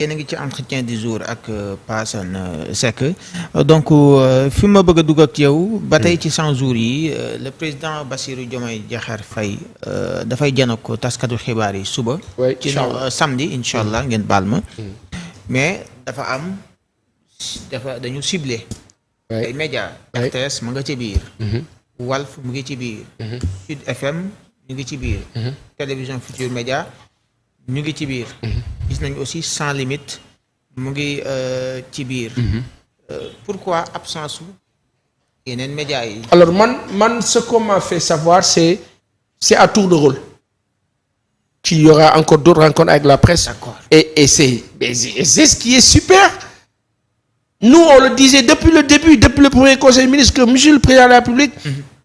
yéen a ngi ci entretien du jour ak Pa Assane Seck donc fi ma bëgg a dugg ak yow. ba tey ci 100 jours yi le président Bassirou Diomaye Diakhar Faye dafay janook ko taskatu xibaar yi suba. ci samedi incha allah ngeen baal ma. mais dañu ciblé. ay média RTS mu nga ci biir. Walf mu ngi ci biir. Sud FM ñu ngi ci biir. télévision Futur Média ñu ngi ci biir. gis nañu aussi sans limite mu ngi ci biir. Pourquoi absence su yeneen médias yi. alors man ce qu'on m'a fait savoir c'est à tour de rôle. qu'il y aura encore d'autres rencontres avec la presse. D'accord. Et c'est ce qui est super. Nous on le disait depuis le début, depuis le premier conseil des ministres, que monsieur le président de la République,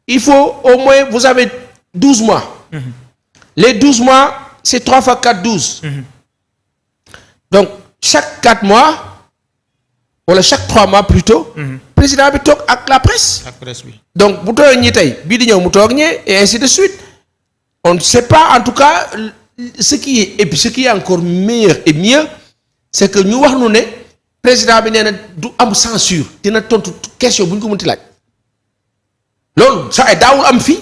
il faut au moins, vous avez 12 mois. Les 12 mois, c'est 3 fois 4, 12. Donc, chaque 4 mois, wala chaque 3 mois plutôt, président bi toog ak la presse. ak presse bi. Donc, bu toog ñi tey bii di ñëw mu toog ñee et ainsi de suite. On ne sait pas en tout cas ce qui est encore meilleur et mieux, c'est que ñu wax nu ne président bi nee na du am censure dina tontu question bu ñu ko mënti laaj. loolu ça ay daawul am fii.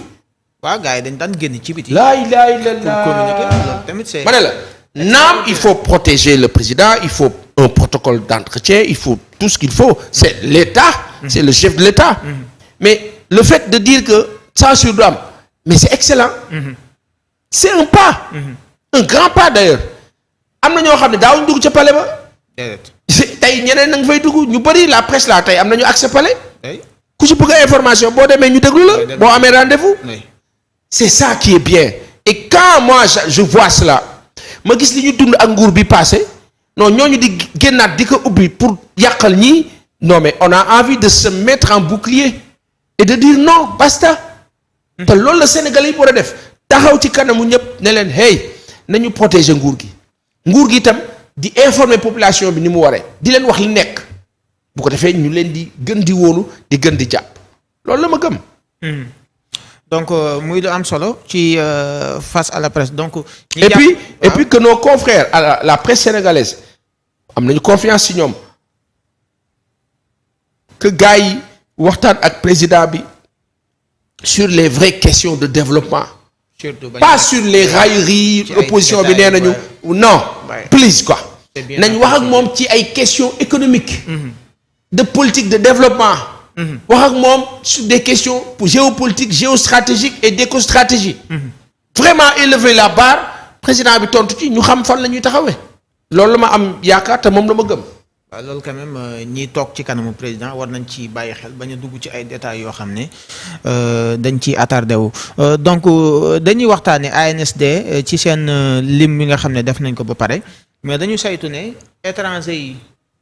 waaw gars yi dañ daan génn ci biti. laa ilaaha illallaah pour communiquer loolu tamit c'est. ma ne la naam il faut protéger le président, il faut un protocole d'entretien, il faut tout ce qu'il faut. C'est l'État, c'est le chef de l'État. Mais le fait de dire que censure du am, mais c'est excellent. C'est un pas. Un grand pas d'ailleurs. am na ñoo xam ne daawuñu dugg ca palais ba. tey ñeneen na nga fay dugg ñu bëri la presse la tey am nañu accès palais. ku ci bëgg information boo demee ñu déglu la. boo amee rendez-vous. C'est ça qui est bien. Et quand moi je vois cela ma gis li ñu dund ak nguur bi passé non ñooñu di génnaat di ko ubbi pour yàqal ñii non mais on a envie de se mettre en bouclier et de dire non basta. te loolu la Sénégalais yi war a def taxaw ci kanamu ñëpp ne leen hey nañu protéger nguur gi itam di informer population bi ni mu waree di leen wax li nekk bu ko defee ñu leen di gën di wóolu di gën di jàpp loolu la ma gëm. donc muy lu am solo ci face à la presse donc. et puis que nos confrères à la presse sénégalaise am nañu confiance ci ñoom que gars yi waxtaan ak président bi sur les vraies questions de développement. Pas sur les railleries opposition bi nee nañu non please quoi nañ wax ak moom ci ay questions économiques de politique de développement wax ak moom sur des questions géopolitiques géostratégiques et d'écostratégie vraiment élever la barre président bi tontu ci ñu xam fan la ñuy taxawee loolu la ma am yaakaar te moom la ma gëm. waaw loolu quand même ñiy toog ci kanamu président war nañ ci bàyyi xel bañ a dugg ci ay détails yoo xam ne dañ ciy attardé wu donc dañuy waxtaane ANSD ci seen lim bi nga xam ne def nañ ko ba pare mais dañu saytu ne étranger yi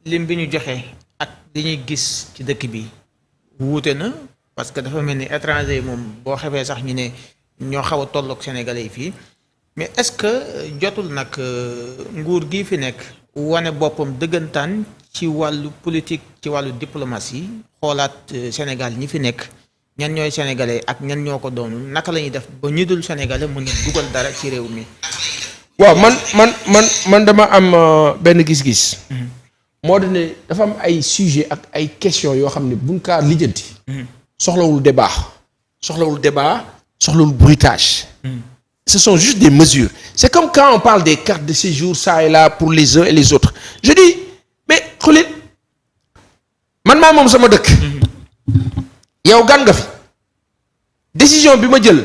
lim bi ñu joxe ak li ñuy gis ci dëkk bi wuute na parce que dafa mel ni étranger yi moom boo xefee sax ñu ne ñoo xaw a tolloog sénégalais yi fii mais est-ce que jotul nag nguur gi fi nekk wane boppam dëggantaan ci wàllu politique ci wàllu diplomatie xoolaat Sénégal ñi fi nekk ñan ñooy sénégalais ak ñan ñoo ko doonul naka la ñuy def ba ñu dul sénégalais mën a dugal dara ci réew mi. waaw man dama am benn gis-gis. moo di ne dafa am ay sujet ak ay questions yoo xam ne buñ kaa lijjanti. soxlawul débat soxlawul bruitage. Ce sont juste des mesures. C'est comme quand on parle des cartes de séjour ça et là pour les uns et les autres. Je dis mais xulil man maa moom sama dëkk. yow gan nga fi décision bi ma jël.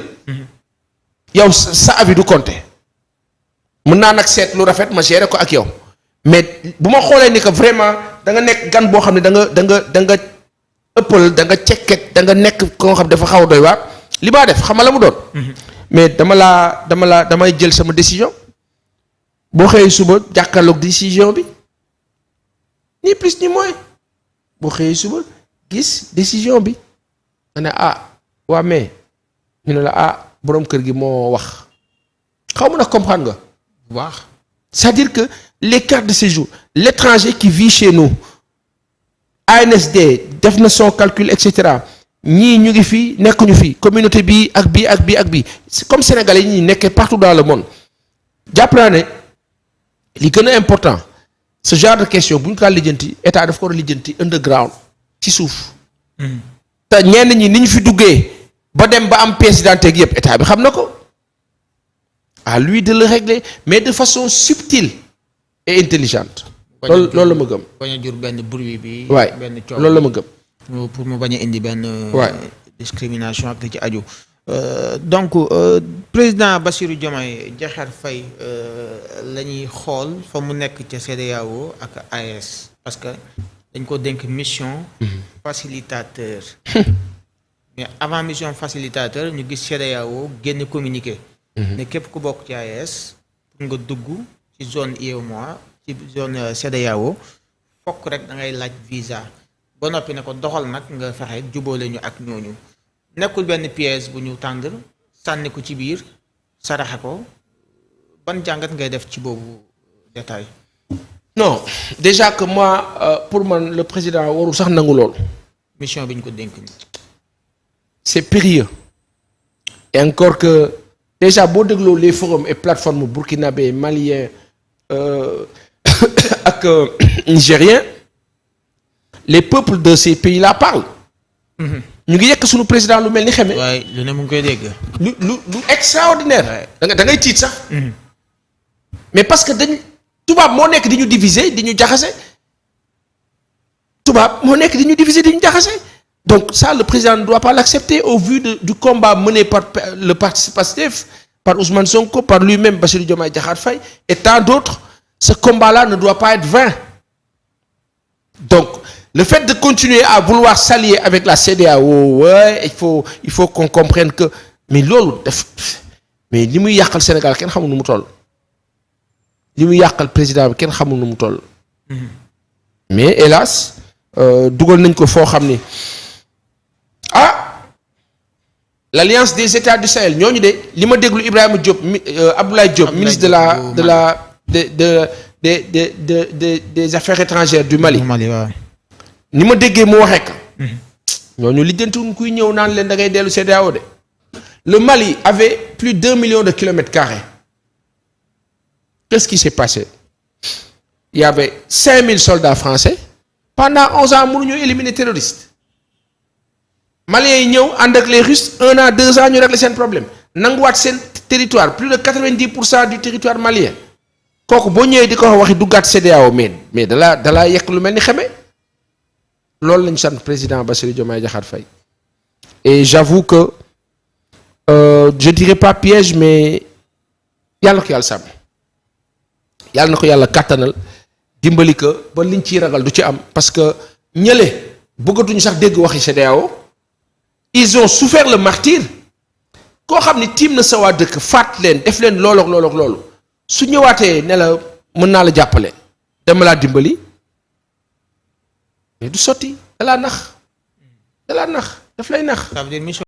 yow sa avis du compter. mën naa nag seet lu rafet ma gérer ko ak yow mais bu ma xoolee ni que vraiment da nga nekk gan boo xam ne da nga ëppal da nga cekket da nga nekk koo xam dafa xaw a doy waar li maa def xam nga la mu doon. mais damay jël sama décision boo xëyee suba jàkkaarloog décision bi ni plus ni moins boo xëyee suba gis décision bi nga ne waa mais ñu ne la boroom kër gi moo wax xaw ma nag comprendre nga bu baax c'est-à-dire que les cartes de séjour l'étranger qui vit chez nous ANSD def na son calcul et cetera ñii ñu ngi fii nekkuñu fii communauté bii ak bii comme sénégalais yi ñuy nekkee partout dans le monde jàpp naa ne li gën a important ce genre de question bu ñu kaa lijjanti état daf ko war a lijjanti underground ci suuf. te ñenn ñi ni ñu fi duggee ba dem ba am pièce d'identité ak yëpp état bi xam na ko. à lui de le régler mais de façon subtile et intelligente. loolu la ma gëm. bañ a jur benn bruit bi. waay benn coow loolu la ma gëm. pour mu bañ a indi benn. waay discrimination ak li ci aju. donc président Bassirou Diomaye Diakhar Faye la ñuy xool fa mu nekk ca CEDEAO ak AES parce que dañ ko dénk mission. facilitateur. mais avant mission facilitateur ñu gis CEDEAO génn communiqué. ne képp ku bokk ci AES pour nga dugg ci zone UEMOA ci zone CEDEAO fokk rek da ngay laaj visa ba noppi ne ko doxal nag nga fexe jubóole ñu ak ñooñu nekkul benn pièce bu ñu tànn sànni ko ci biir saraxe ko ban jàngat ngay def ci boobu détail. non déjà que moi pour man le président warul sax nangu loolu. mission bi ñu ko dénk ni c'est périlleux et encore que. Déjà boo dégloo les forums et plateformes burkinabé malien ak nigérien les peuples de ces pays-là parlent. ñu ngi yekk suñu président lu mel ni xeme. waaye lu ne mu ngi koy dégg. lu extraordinaire. da ngay tiit sax. mais parce que tubaab moo nekk di ñu diviser di ñu jaxase. Donc ça, le président ne doit pas l'accepter au vu du combat mené par le parti Pastef, par Ousmane Sonko, par lui-même, Bassirou Diomaye Diakhar Faye, et tant d'autres. Ce combat-là ne doit pas être vain. Donc, le fait de continuer à vouloir s'allier avec la CEDEAO, ouais, il faut qu'on comprenne que... Mais lolo, mais li muy yàqal Sénégal kenn xamul nu mu toll. Li muy yàqal président bi kenn xamul nu mu toll. Mais hélas, dugal nañ ko foo xam ni l'alliance des États du Sahel ñooñu de li ma déglu Ibrahima Diop Abdoulaye Diop ministre des affaires étrangères du Mali. ni ma déggee mu waxee ka ñooñu lijjantiwuñ kuy ñëw naan leen da ngay dellu CEDEAO de. Le Mali avait plus d'1 million de kilomètres carrés. Qu'est-ce qui s'est passé? Il y avait 5000 soldats français. Pendant 11 ans mënuñu éliminer terroristes. Maliens yi ñëw ànd ak les Russes 1 an 2 ans ñu régler seen problème nanguwaat seen territoire plus de 90% du territoire malien kooku boo ñëwee di ko waxi duggaat CEDEAO mais dalaa yekk lu mel ni xeme loolu lañu sant président Bassirou Diomaye Diakhar Faye et j'avoue que je dirais pas piège mais yàlla ko yàlla sàmm yàlla na ko yàlla kàttanal dimbali ko ba liñ ciy ragal du ci am parce que ñële bëggatuñu sax dégg waxi CEDEAO. Ils ont souffert le martyre koo xam ni tiim na sa waa dëkk faat leen def leen loolu su ñëwaatee ne la mën naa la jàppale dama laa dimbali mais du sotti dalaa nax daf lay nax.